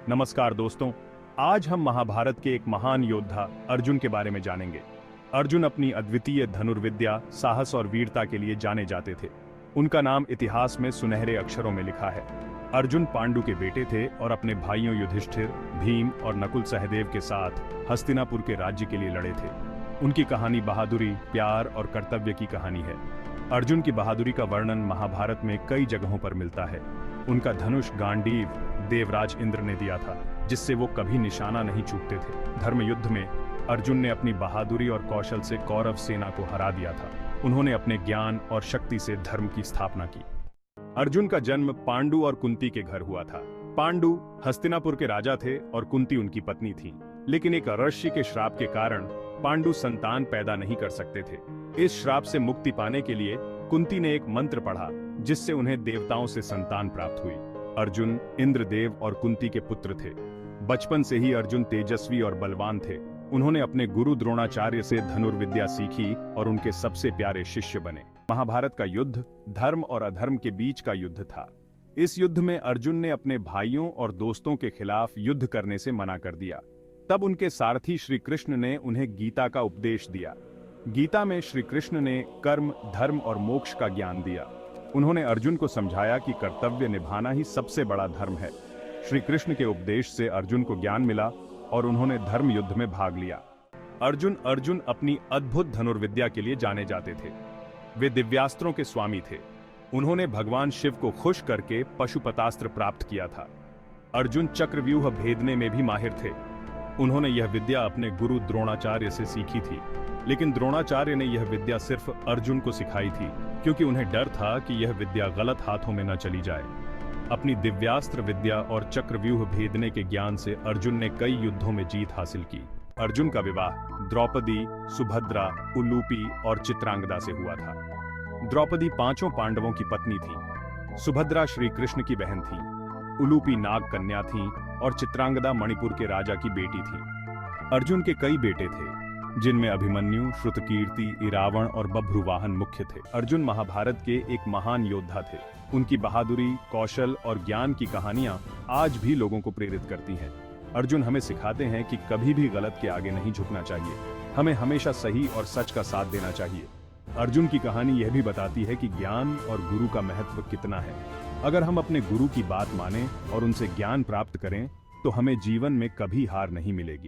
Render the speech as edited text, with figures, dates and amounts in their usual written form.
नमस्कार दोस्तों, आज हम महाभारत के एक महान योद्धा अर्जुन के बारे में जानेंगे। अर्जुन अपनी अद्वितीय धनुर्विद्या, साहस और वीरता के लिए जाने जाते थे। उनका नाम इतिहास में सुनहरे अक्षरों में लिखा है। अर्जुन पांडु के बेटे थे और अपने भाइयों युधिष्ठिर, भीम और नकुल सहदेव के साथ हस्तिनापुर के राज्य के लिए लड़े थे। उनकी कहानी बहादुरी, प्यार और कर्तव्य की कहानी है। अर्जुन की बहादुरी का वर्णन महाभारत में कई जगहों पर मिलता है। उनका धनुष गांडीव देवराज इंद्र ने दिया था, जिससे वो कभी निशाना नहीं चूकते थे। धर्म युद्ध में अर्जुन ने अपनी बहादुरी और कौशल से कौरव सेना को हरा दिया था। उन्होंने अपने ज्ञान और शक्ति से धर्म की स्थापना की। अर्जुन का जन्म पांडु और कुंती के घर हुआ था। पांडु हस्तिनापुर के राजा थे और कुंती उनकी पत्नी थी, लेकिन एक अरश्य के श्राप के कारण पांडु संतान पैदा नहीं कर सकते थे। इस श्राप से मुक्ति पाने के लिए कुंती ने एक मंत्र पढ़ा, जिससे उन्हें देवताओं से संतान प्राप्त हुई। अर्जुन इंद्रदेव और कुंती के पुत्र थे। बचपन से ही अर्जुन तेजस्वी और बलवान थे। उन्होंने अपने गुरु द्रोणाचार्य से धनुर्विद्या सीखी और उनके सबसे प्यारे शिष्य बने। महाभारत का युद्ध धर्म और अधर्म के बीच का युद्ध था। इस युद्ध में अर्जुन ने अपने भाइयों और दोस्तों के खिलाफ युद्ध करने से मना कर दिया। तब उनके सारथी श्री कृष्ण ने उन्हें गीता का उपदेश दिया। गीता में श्री कृष्ण ने कर्म, धर्म और मोक्ष का ज्ञान दिया। उन्होंने अर्जुन को समझाया कि कर्तव्य निभाना ही सबसे बड़ा धर्म है। श्री कृष्ण के उपदेश से अर्जुन को ज्ञान मिला और उन्होंने धर्म युद्ध में भाग लिया। अर्जुन अपनी अद्भुत धनुर्विद्या के लिए जाने जाते थे। वे दिव्यास्त्रों के स्वामी थे। उन्होंने भगवान शिव को खुश करके पशुपतास्त्र प्राप्त किया था। अर्जुन चक्रव्यूह भेदने में भी माहिर थे। उन्होंने यह विद्या अपने गुरु द्रोणाचार्य से सीखी थी, लेकिन द्रोणाचार्य ने यह विद्या सिर्फ अर्जुन को सिखाई थी, क्योंकि उन्हें डर था कि यह विद्या गलत हाथों में न चली जाए। अपनी दिव्यास्त्र विद्या और चक्रव्यूह भेदने के ज्ञान से अर्जुन ने कई युद्धों में जीत हासिल की। अर्जुन का विवाह द्रौपदी, सुभद्रा, उलूपी और चित्रांगदा से हुआ था। द्रौपदी पांचों पांडवों की पत्नी थी। सुभद्रा श्री कृष्ण की बहन थी। उलूपी नाग कन्या थी और चित्रांगदा मणिपुर के राजा की बेटी थी। अर्जुन के कई बेटे थे, जिनमें अभिमन्यु, श्रुतकीर्ति, इरावण और बभ्रुवाहन मुख्य थे। अर्जुन महाभारत के एक महान योद्धा थे। उनकी बहादुरी, कौशल और ज्ञान की कहानियां आज भी लोगों को प्रेरित करती हैं। अर्जुन हमें सिखाते हैं कि कभी भी गलत के आगे नहीं झुकना चाहिए। हमें हमेशा सही और सच का साथ देना चाहिए। अर्जुन की कहानी यह भी बताती है कि ज्ञान और गुरु का महत्व कितना है। अगर हम अपने गुरु की बात मानें और उनसे ज्ञान प्राप्त करें, तो हमें जीवन में कभी हार नहीं मिलेगी।